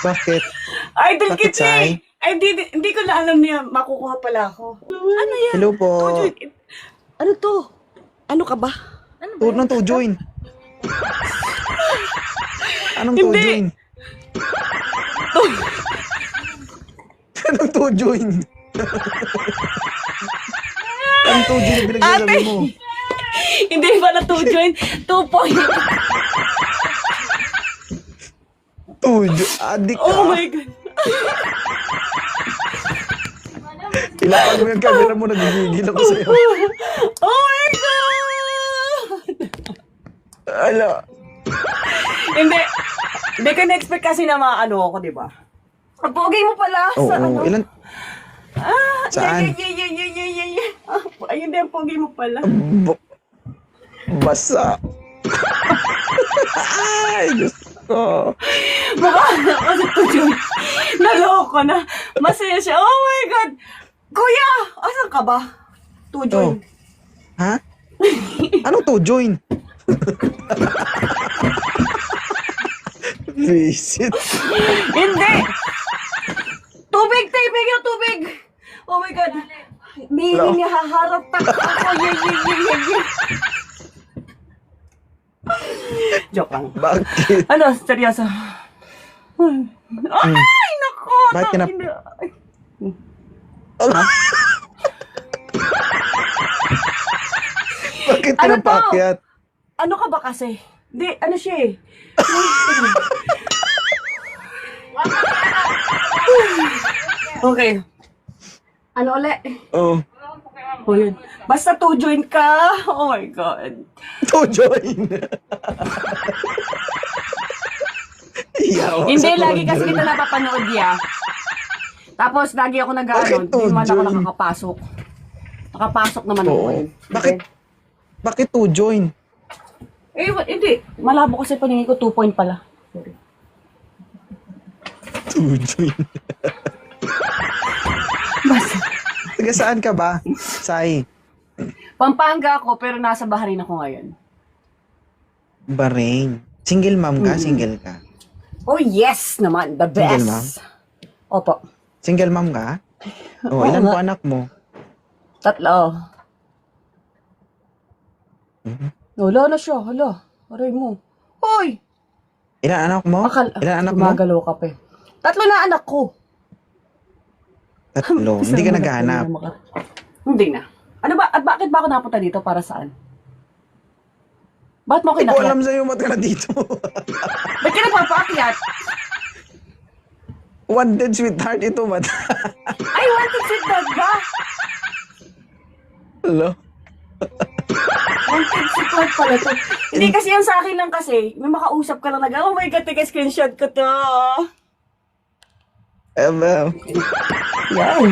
Bakit? Idol Bakit, kita Sai? eh. Ay, hindi ko na alam niya. Makukuha pala ako. Ano yan? Hello po. Ano to? Ano ka ba? Ano ba? Anong to join? Anong to Hindi. join? Anong to join? Anong to join na pinagsasabi mo? Hindi pala 2 join. 2 point. To join? Adik ka. Oh my God. Ilapag mo yung camera mo, nagigigil ako sa'yo. Oh my God. Ala. Hindi. Hindi ka na-expect kasi na maano ako, di ba? Ang pogi mo pala Oo, sa ano. ilan? Saan? Ayun din, ang pogi mo pala. Basa. Ay, Diyos ko. Mukha na kasi to yun. Naloko na. Masaya siya. Oh my God. Kuya, asan ka ba? To join. Ha? Anong to join? Visit. Hindi. Tubig, tubig yung tubig. Oh my God. Hindi niya haharap ako. Yeah. Joke lang. Bakit? Ano, seryoso. Ay, naku. Bakit ka na- Bakit ka Ano to? napakyat? Ano ka ba kasi? Hindi, ano siya eh. Okay. Ano ulit? Oh, Oh, yun. Basta to join ka. Oh my God. to join. Iyaw Hindi, sa lagi to kasi join. kita napapanood niya. Tapos, lagi ako nag-ano. Bakit to Hindi man ako join? nakakapasok. Nakapasok naman ako Oo. eh. Bakit? Bakit to join? Eh, hindi. Malabo kasi paningin ko 2 point pala. Sorry. To join. Basta. Taga saan ka ba? Sai. Pampanga ako, pero nasa Bahrain ako ngayon. Bahrain. Single mom ka? Single ka? Oh, yes naman. The best. Single mom? Opo. Single mom ka? Oh, Oo ilan nga. po anak mo? 3. Wala na siya. Hala. Aray mo. Hoy! Ilan anak mo? Ilan anak mo? Gumagalaw ka pa eh. 3 na anak ko. 3. Hindi ka naghahanap. Hindi na. Ano ba? At bakit ba ako napunta dito? Para saan? Bakit mo ako Hindi ko inakyat? alam sa'yo mat ka na dito. Ba't ka napapaakyat? Wanted sweetheart ito, mat. Ay, wanted sweet dog ba? Hello? Wanted sweet dog pala to. Hindi kasi yan sa akin lang kasi. May makausap ka lang oh my God, teka, screenshot ko to. Yan.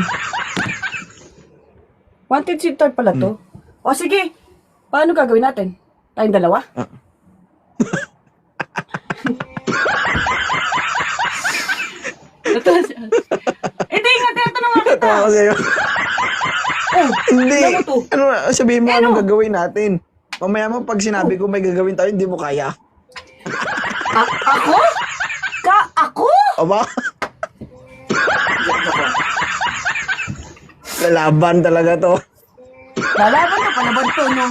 Wanted sweet dog pala to. O sige, paano gagawin natin? Tayong dalawa? Hindi nga, tinatanong nga kita. Tawa ko sa'yo. Oh, Hindi. ano to? Ano, sabihin mo Eh, anong ano? gagawin natin. Mamaya mo, pag sinabi ko may gagawin tayo, hindi mo kaya. Ako? Ako? Aba? Lalaban talaga to. Lalaban na, palaban to, no?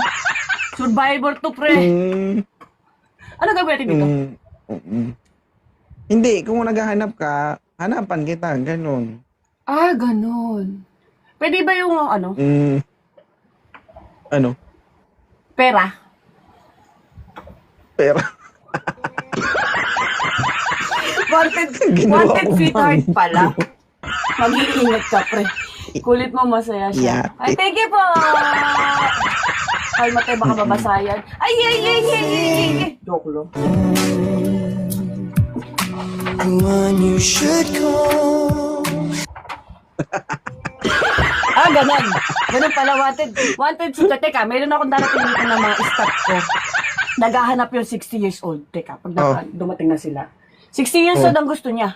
Survivor to, pre. Ano gagawin natin dito? Hindi, kung naghahanap ka, hanapan kita, ganun. Ah, ganun. Pwede ba yung, ano, Ano? pera? Pera. Ginawa Wanted ko sweetheart bang- pala. Mag-iingat ka, pre. Kulit mo, masaya siya. Yeah. Ay, thank you po! Ay, matay, baka babasayan. Ay. Joke lang. When you should call. Ganun. Ganun pala, wanted sweetheart. Teka, mayroon akong darating dito ng mga staff ko. Naghahanap yung 60 years old. Teka, pag dumating na sila. 60 years old ang gusto niya.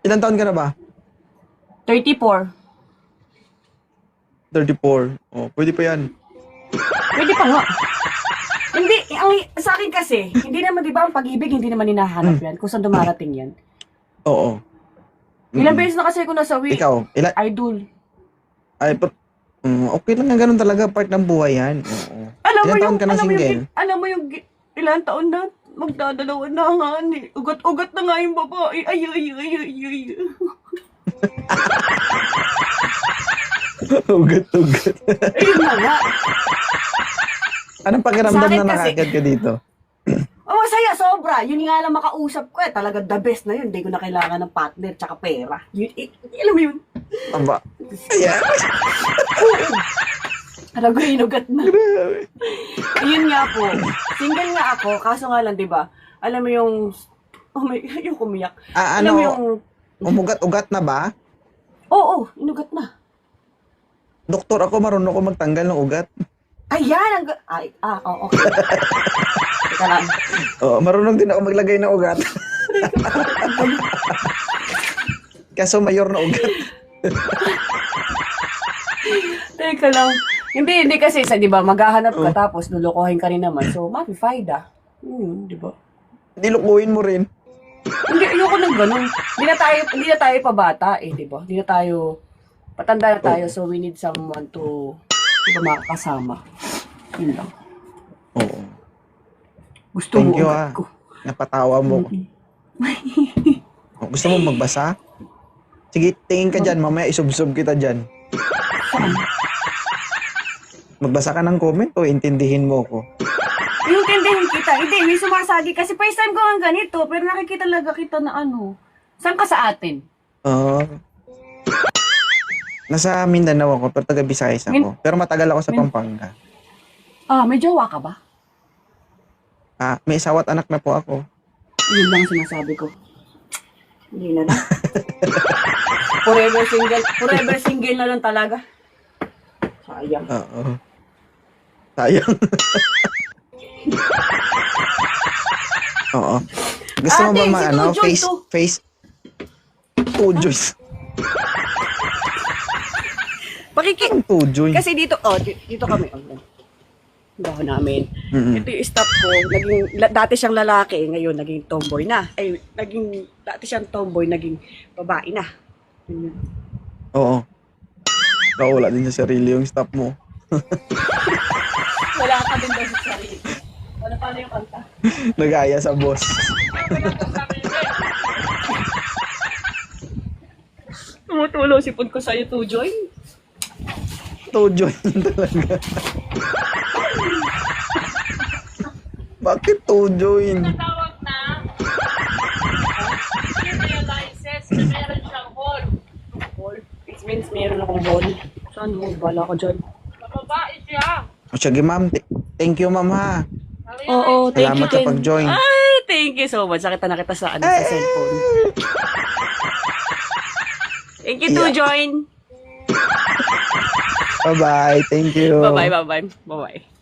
Ilan taon ka na ba? 34. 34. Oh, pwede pa yan. Pwede pa nga. Hindi, sa akin kasi, hindi naman, di ba, ang pag-ibig, hindi naman hinahanap yan. Kung saan dumarating yan. Oo. Ilang beses na kasi ako nasawi. Ikaw, Idol. ay, okay lang nga ganun talaga, part ng buhay yan. Oo. Ilan taon ka na single? Alam mo yung ilang taon na, magdadalawa na nga, ugat-ugat na nga yung babae. Ay. Ugat-ugat. Ayun na nga. Anong Sa pakiramdam akin na kasi- nakagad ka dito? Oh, masaya, sobra. Yun nga lang makausap ko eh. Talaga the best na yun. Hindi ko na kailangan ng partner tsaka pera. Yun, alam mo yun? Aba. Ayan. Alam ko, inugat na. Yun nga po. Single nga ako. Kaso nga lang, di ba? Alam mo yung... Oh my... Yung kumiyak. Alam mo yung... Umugat-ugat na ba? Oo, inugat na. Doktor ako, marunong ako magtanggal ng ugat. Ayan! Okay. Teka lang. Oo, marunong din ako maglagay ng ugat. Kaso mayor na ugat. Teka lang. Hindi kasi sa, di ba, maghahanap ka tapos lulukohin ka rin naman. So, mapi-fayda. Di ba? Nilukuhin mo rin. Hindi, ayoko ng ganun. Hindi na tayo pabata eh, di ba? Hindi na tayo, patanda na tayo, so we need someone to, di ba, makakasama. Yun lang. Oo. Gusto mo Thank you ugat ko. Napatawa mo. Gusto mo magbasa? Sige, tingin ka dyan. Mamaya isubsob kita dyan. Magbasa ka ng comment o intindihin mo ko? Yung tindihin kita. Hindi, may sumasagi. Kasi first time ko ang ganito, pero nakikita talaga kita na ano. Saan ka sa atin? Nasa Mindanao ako, pero taga Visayas ako. Pero matagal ako sa Pampanga. May jowa ka ba? May asawa at anak na po ako. Yun lang sinasabi ko. Hindi na lang. Forever single. Forever single na lang talaga. Sayang. Oo. Sayang. Oo. Gusto mo ba Ate, si Tujoy to. face? Tujoy. Tujoy. Kasi dito, dito kami. Baho namin. Mm-mm. Ito yung staff ko, dati siyang lalaki, ngayon naging tomboy na. Dati siyang tomboy, naging babae na. Ganyan. Oo. Wala din sa sarili yung staff mo. Wala ka din daw sa sarili. Ano pala yung kanta? Nag-aya sa boss. Tumutulo si Pud ko sa'yo, Tujoy. Tujoy talaga. Bakit tujoy? Tawag na, realizes na meron siyang hall. Ball. It means meron akong ball. Saan mo? Bala ko dyan. Mababae siya. O sige ma'am, thank you ma'am ha. Oo, thank you, Salamat sa Ken. pag-join. Ay, thank you so much. Nakita na kita sa, sa cellphone. Thank you, Tujoy. Bye-bye, thank you. Bye-bye.